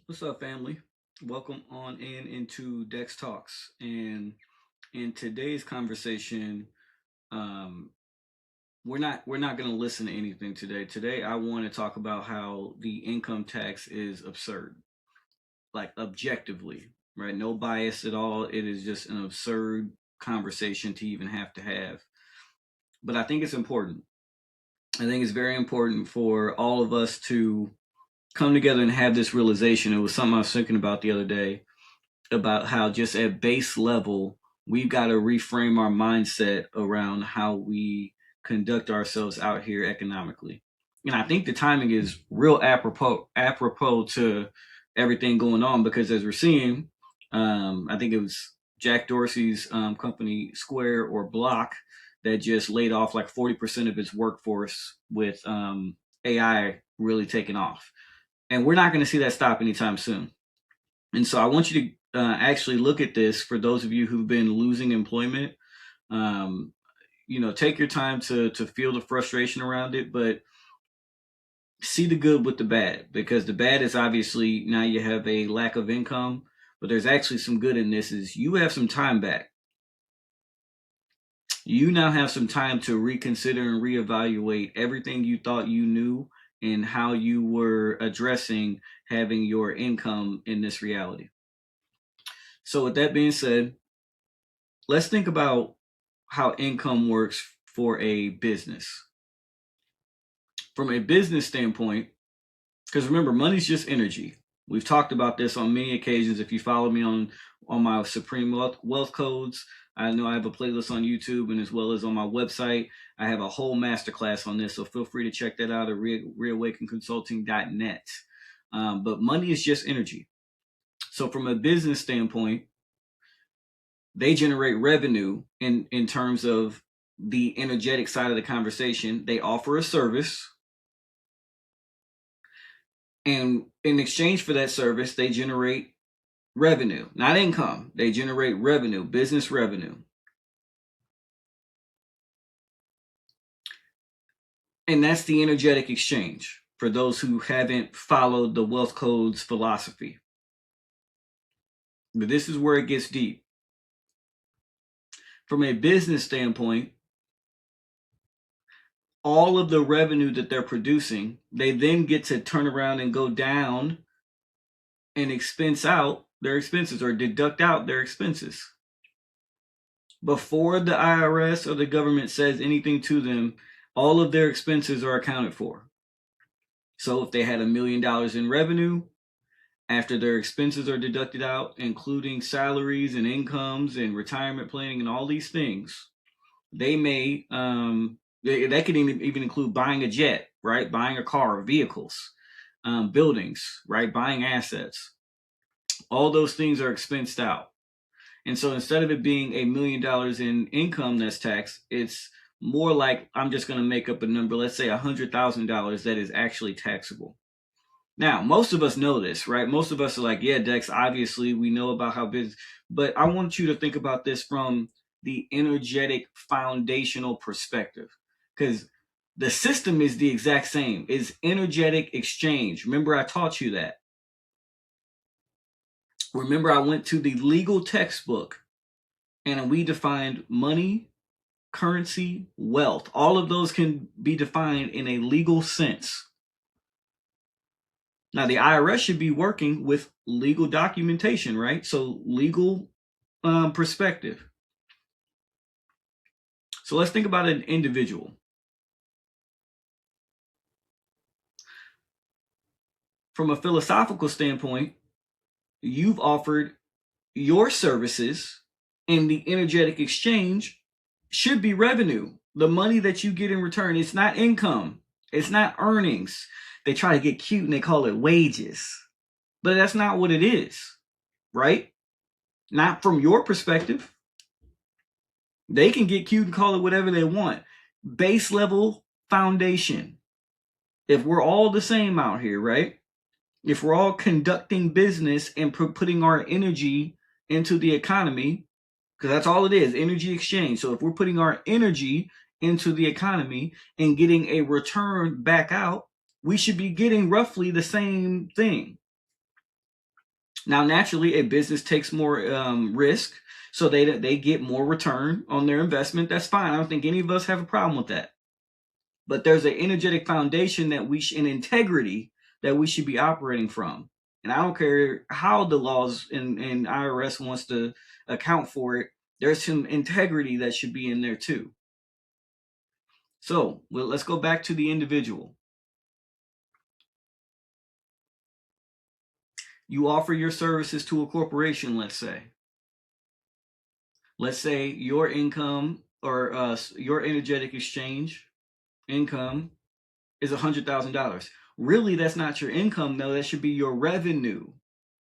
What's up, family? Welcome on into Dex Talks. And in today's conversation, um, we're not going to listen to anything today. Today, I want to talk about how the income tax is absurd, like objectively, right? No bias at all. It is just an absurd conversation to even have to have. But I think it's important. I think it's very important for all of us to come together and have this realization. It was something I was thinking about the other day about how just at base level we've got to reframe our mindset around how we conduct ourselves out here economically. And I think the timing is real apropos to everything going on, because as we're seeing, I think it was Jack Dorsey's company Square or Block that just laid off like 40% of its workforce with AI really taking off, and we're not going to see that stop anytime soon. And so I want you to actually look at this for those of you who've been losing employment. Um, take your time to feel the frustration around it, but see the good with the bad, because the bad is obviously now you have a lack of income, but there's actually some good in this is you have some time back. You now have some time to reconsider and reevaluate everything you thought you knew and how you were addressing having your income in this reality. So with that being said, let's think about how income works for a business. From a business standpoint, because remember, money's just energy. We've talked about this on many occasions. If you follow me on my Supreme Wealth Codes, I know I have a playlist on YouTube, and as well as on my website, I have a whole masterclass on this. So feel free to check that out at reawakenconsulting.net. But money is just energy. So from a business standpoint, they generate revenue in terms of the energetic side of the conversation. They offer a service, and in exchange for that service, they generate revenue, not income. They generate revenue, business revenue. And that's the energetic exchange for those who haven't followed the wealth codes philosophy. But this is where it gets deep. From a business standpoint, all of the revenue that they're producing, they then get to turn around and go down and expense out their expenses, or deduct out their expenses. Before the IRS or the government says anything to them, all of their expenses are accounted for. So if they had $1 million in revenue, after their expenses are deducted out, including salaries and incomes and retirement planning and all these things, they may, that could even include buying a jet, right? Buying a car, vehicles, buildings, right? Buying assets. All those things are expensed out. And so instead of it being $1 million in income that's taxed, it's more like, I'm just going to make up a number, let's say $100,000 that is actually taxable. Now, most of us know this, right? Most of us are like, yeah, Dex, obviously we know about how business, but I want you to think about this from the energetic foundational perspective, because the system is the exact same. It's energetic exchange. Remember, I taught you that. Remember, I went to the legal textbook and we defined money, currency, wealth. All of those can be defined in a legal sense. Now, the IRS should be working with legal documentation, right? So, legal perspective. So, let's think about an individual. From a philosophical standpoint, you've offered your services, and the energetic exchange should be revenue. The money that you get in return, it's not income, it's not earnings. They try to get cute and they call it wages, but that's not what it is, right? Not from your perspective. They can get cute and call it whatever they want. Base level foundation. If we're all the same out here, right? If we're all conducting business and putting our energy into the economy, because that's all it is, energy exchange. So if we're putting our energy into the economy and getting a return back out, we should be getting roughly the same thing. Now, naturally, a business takes more risk, so they get more return on their investment. That's fine. I don't think any of us have a problem with that. But there's an energetic foundation that an integrity that we should be operating from. And I don't care how the laws and IRS wants to account for it. There's some integrity that should be in there too. So let's go back to the individual. You offer your services to a corporation, let's say. Let's say your income or your energetic exchange income is $100,000. Really, that's not your income, though. That should be your revenue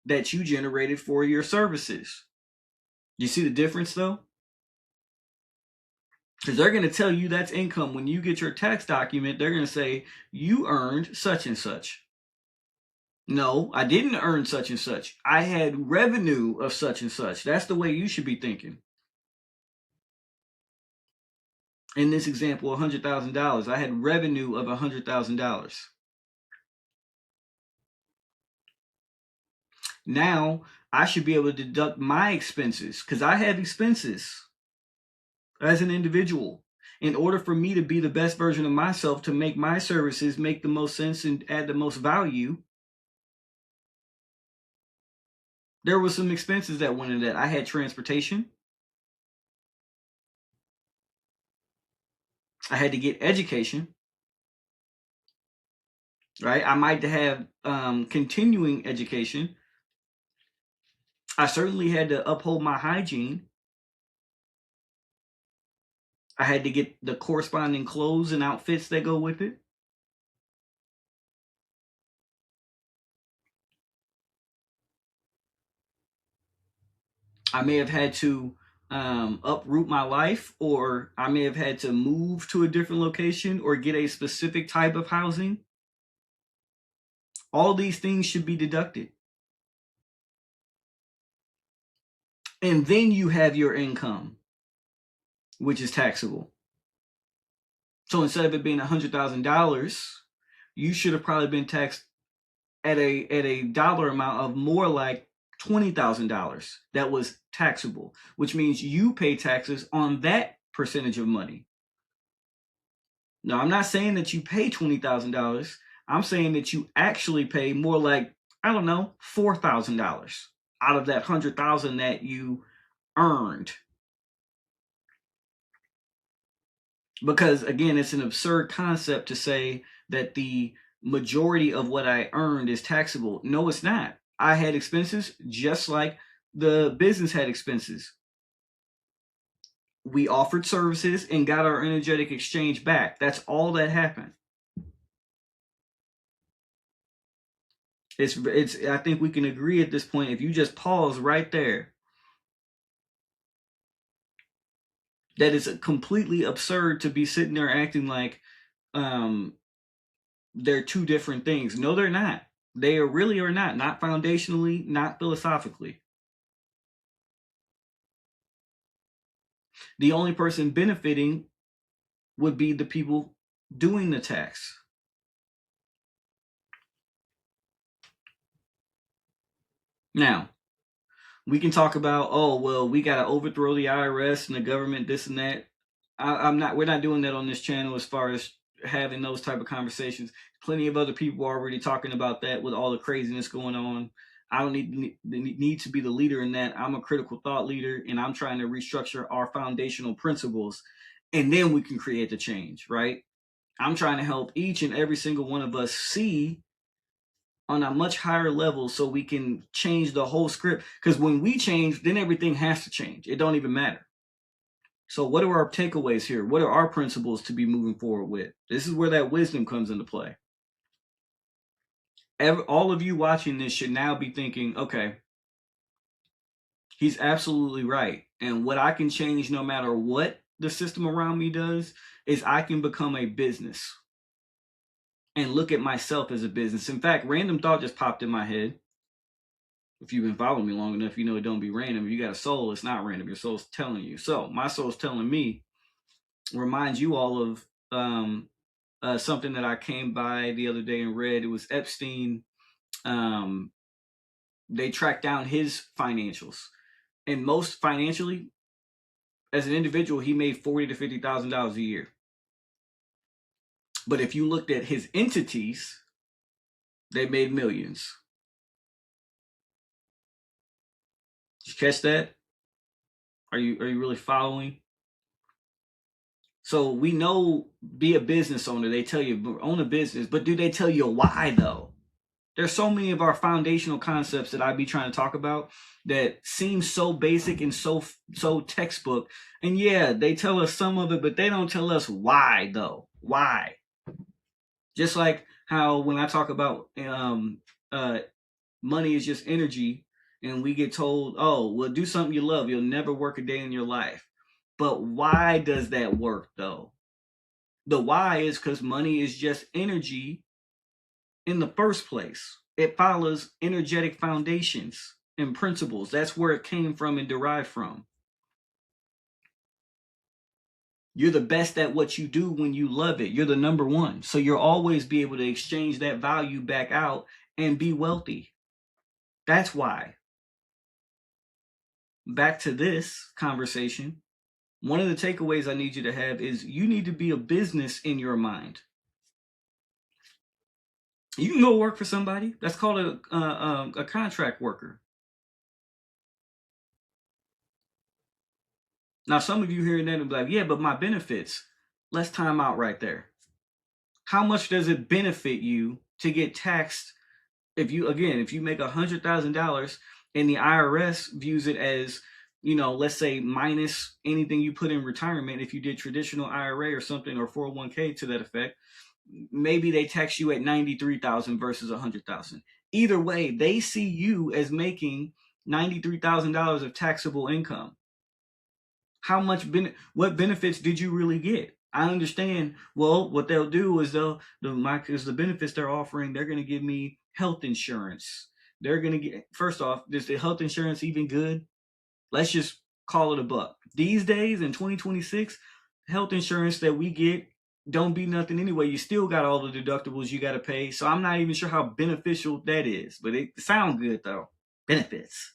that you generated for your services. You see the difference, though? Because they're going to tell you that's income. When you get your tax document, they're going to say you earned such and such. No, I didn't earn such and such. I had revenue of such and such. That's the way you should be thinking. In this example, $100,000. I had revenue of $100,000. Now I should be able to deduct my expenses because I have expenses as an individual. In order for me to be the best version of myself, to make my services make the most sense and add the most value, there was some expenses that went into that. I had transportation. I had to get education. Right? I might have continuing education. I certainly had to uphold my hygiene. I had to get the corresponding clothes and outfits that go with it. I may have had to uproot my life, or I may have had to move to a different location or get a specific type of housing. All these things should be deducted. And then you have your income, which is taxable. So instead of it being $100,000, you should have probably been taxed at a dollar amount of more like $20,000 that was taxable, which means you pay taxes on that percentage of money. Now, I'm not saying that you pay $20,000. I'm saying that you actually pay more like, I don't know, $4,000 out of that $100,000 that you earned. Because again, it's an absurd concept to say that the majority of what I earned is taxable. No, it's not. I had expenses just like the business had expenses. We offered services and got our energetic exchange back. That's all that happened. It's I think we can agree at this point, if you just pause right there, that it's completely absurd to be sitting there acting like they're two different things. No, they're not. They are really are not foundationally, not philosophically. The only person benefiting would be the people doing the tax. Now, we can talk about, oh, well, we got to overthrow the IRS and the government, this and that. I'm not. We're not doing that on this channel as far as having those type of conversations. Plenty of other people are already talking about that with all the craziness going on. I don't need to be the leader in that. I'm a critical thought leader, and I'm trying to restructure our foundational principles, and then we can create the change. Right? I'm trying to help each and every single one of us see on a much higher level so we can change the whole script. Because when we change, then everything has to change. It don't even matter. So what are our takeaways here? What are our principles to be moving forward with? This is where that wisdom comes into play. All of you watching this should now be thinking, okay, he's absolutely right. And what I can change no matter what the system around me does is I can become a business and look at myself as a business. In fact, random thought just popped in my head. If you've been following me long enough, you know it don't be random. If you got a soul, it's not random. Your soul's telling you. So my soul's telling me, remind you all of something that I came by the other day and read. It was Epstein. They track down his financials, and most financially, as an individual, he made $40,000 to $50,000 a year. But if you looked at his entities, they made millions. Did you catch that? Are you really following? So we know, be a business owner. They tell you own a business, but do they tell you why though? There's so many of our foundational concepts that I be trying to talk about that seem so basic and so textbook. And yeah, they tell us some of it, but they don't tell us why though. Why? Just like how when I talk about uh, money is just energy, and we get told, oh, well, do something you love. You'll never work a day in your life. But why does that work though? The why is because money is just energy in the first place. It follows energetic foundations and principles. That's where it came from and derived from. You're the best at what you do when you love it. You're the number one. So you'll always be able to exchange that value back out and be wealthy. That's why. Back to this conversation. One of the takeaways I need you to have is you need to be a business in your mind. You can go work for somebody. That's called a contract worker. Now, some of you hearing that and be like, yeah, but my benefits. Let's time out right there. How much does it benefit you to get taxed if you make $100,000 and the IRS views it as, let's say minus anything you put in retirement, if you did traditional IRA or something, or 401k to that effect, maybe they tax you at 93,000 versus 100,000. Either way, they see you as making $93,000 of taxable income. What benefits did you really get? I understand. Well, what they'll do is because the benefits they're offering, they're going to give me health insurance. They're going to get, first off, is the health insurance even good? Let's just call it a buck. These days in 2026, health insurance that we get don't be nothing anyway. You still got all the deductibles you got to pay. So I'm not even sure how beneficial that is, but it sounds good though. Benefits.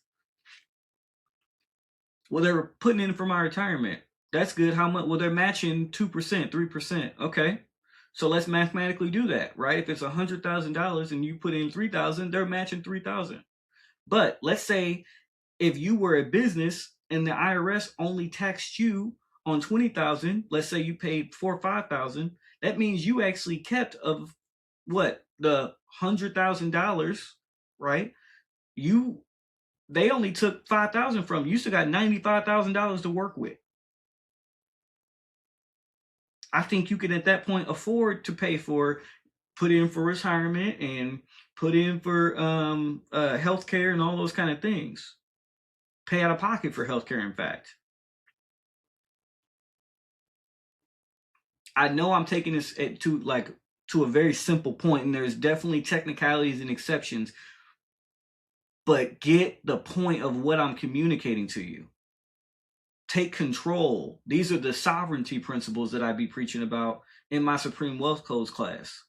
Well, they're putting in for my retirement. That's good. How much? Well, they're matching 2%, 3%. Okay. So let's mathematically do that, right? If it's $100,000 and you put in 3,000, they're matching 3,000. But let's say if you were a business and the IRS only taxed you on 20,000, let's say you paid 4 or 5,000, that means you actually kept of what? The $100,000, right? They only took 5,000 from you. You still got $95,000 to work with. I think you can at that point afford to put in for retirement and put in for healthcare and all those kind of things. Pay out of pocket for healthcare, in fact. I know I'm taking this to a very simple point, and there's definitely technicalities and exceptions, but get the point of what I'm communicating to you. Take control. These are the sovereignty principles that I be preaching about in my Supreme Wealth Codes class.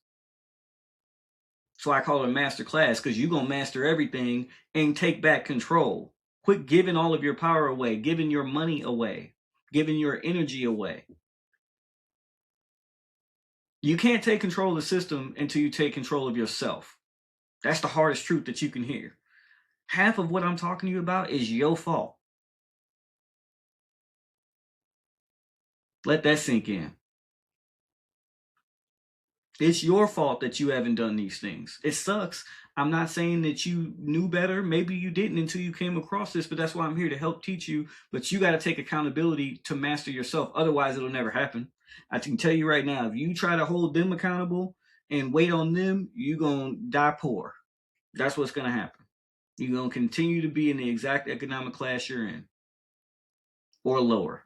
So I call it a master class, because you're going to master everything and take back control. Quit giving all of your power away, giving your money away, giving your energy away. You can't take control of the system until you take control of yourself. That's the hardest truth that you can hear. Half of what I'm talking to you about is your fault. Let that sink in. It's your fault that you haven't done these things. It sucks. I'm not saying that you knew better. Maybe you didn't until you came across this, but that's why I'm here to help teach you. But you got to take accountability to master yourself. Otherwise, it'll never happen. I can tell you right now, if you try to hold them accountable and wait on them, you're going to die poor. That's what's going to happen. You're going to continue to be in the exact economic class you're in, or lower.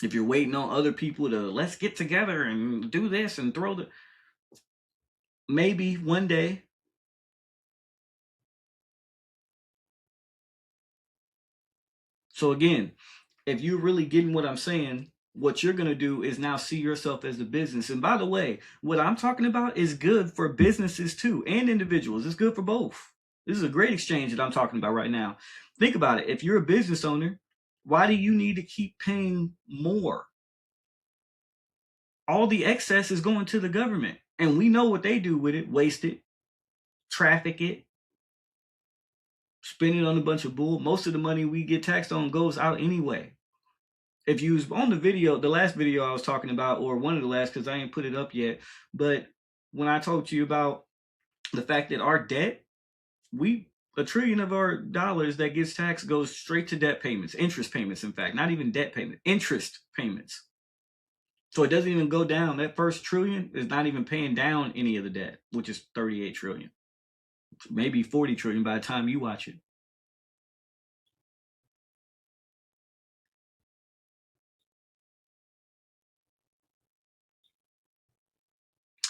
If you're waiting on other people to let's get together and do this and maybe one day. So again, if you're really getting what I'm saying, what you're going to do is now see yourself as a business. And by the way, what I'm talking about is good for businesses too and individuals. It's good for both. This is a great exchange that I'm talking about right now. Think about it. If you're a business owner, why do you need to keep paying more? All the excess is going to the government. And we know what they do with it: waste it, traffic it, spend it on a bunch of bull. Most of the money we get taxed on goes out anyway. If you was on the video, the last video I was talking about, or one of the last, because I ain't put it up yet, but when I told you about the fact that our debt, we $1 trillion of our dollars that gets taxed goes straight to debt payments, interest payments, in fact, not even debt payment, interest payments. So it doesn't even go down. That first trillion is not even paying down any of the debt, which is 38 trillion, maybe 40 trillion by the time you watch it.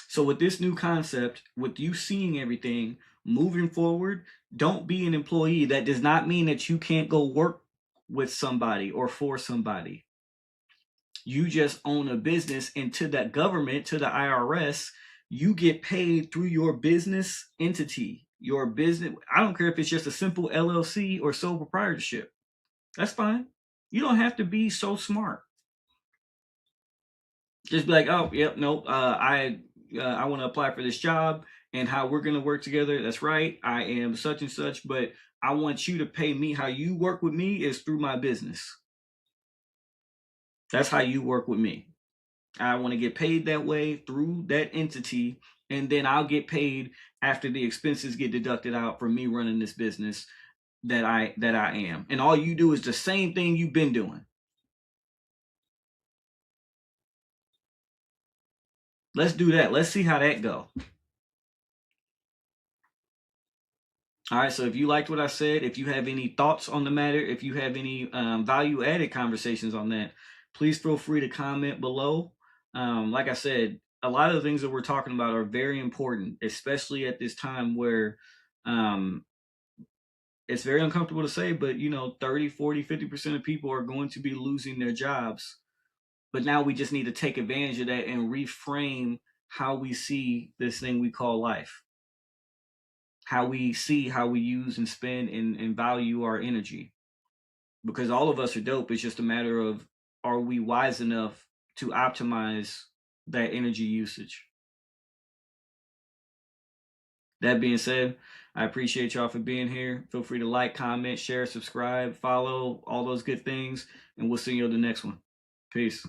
So with this new concept, with you seeing everything moving forward, don't be an employee. That does not mean that you can't go work with somebody or for somebody. You just own a business, and to that government, to the IRS, you get paid through your business entity. Your business, I don't care if it's just a simple LLC or sole proprietorship. That's fine. You don't have to be so smart. Just be like, oh, yep, nope. I want to apply for this job, and how we're gonna work together. That's right. I am such and such, but I want you to pay me. How you work with me is through my business. That's how you work with me. I want to get paid that way through that entity, and then I'll get paid after the expenses get deducted out for me running this business that I am. And all you do is the same thing you've been doing. Let's do that. Let's see how that go. All right. So if you liked what I said, if you have any thoughts on the matter, if you have any value added conversations on that, please feel free to comment below. Like I said, a lot of the things that we're talking about are very important, especially at this time where um, it's very uncomfortable to say, but 30, 40, 50% of people are going to be losing their jobs. But now we just need to take advantage of that and reframe how we see this thing we call life, how we see, how we use and spend and value our energy. Because all of us are dope. It's just a matter of, are we wise enough to optimize that energy usage? That being said, I appreciate y'all for being here. Feel free to like, comment, share, subscribe, follow, all those good things. And we'll see you on the next one. Peace.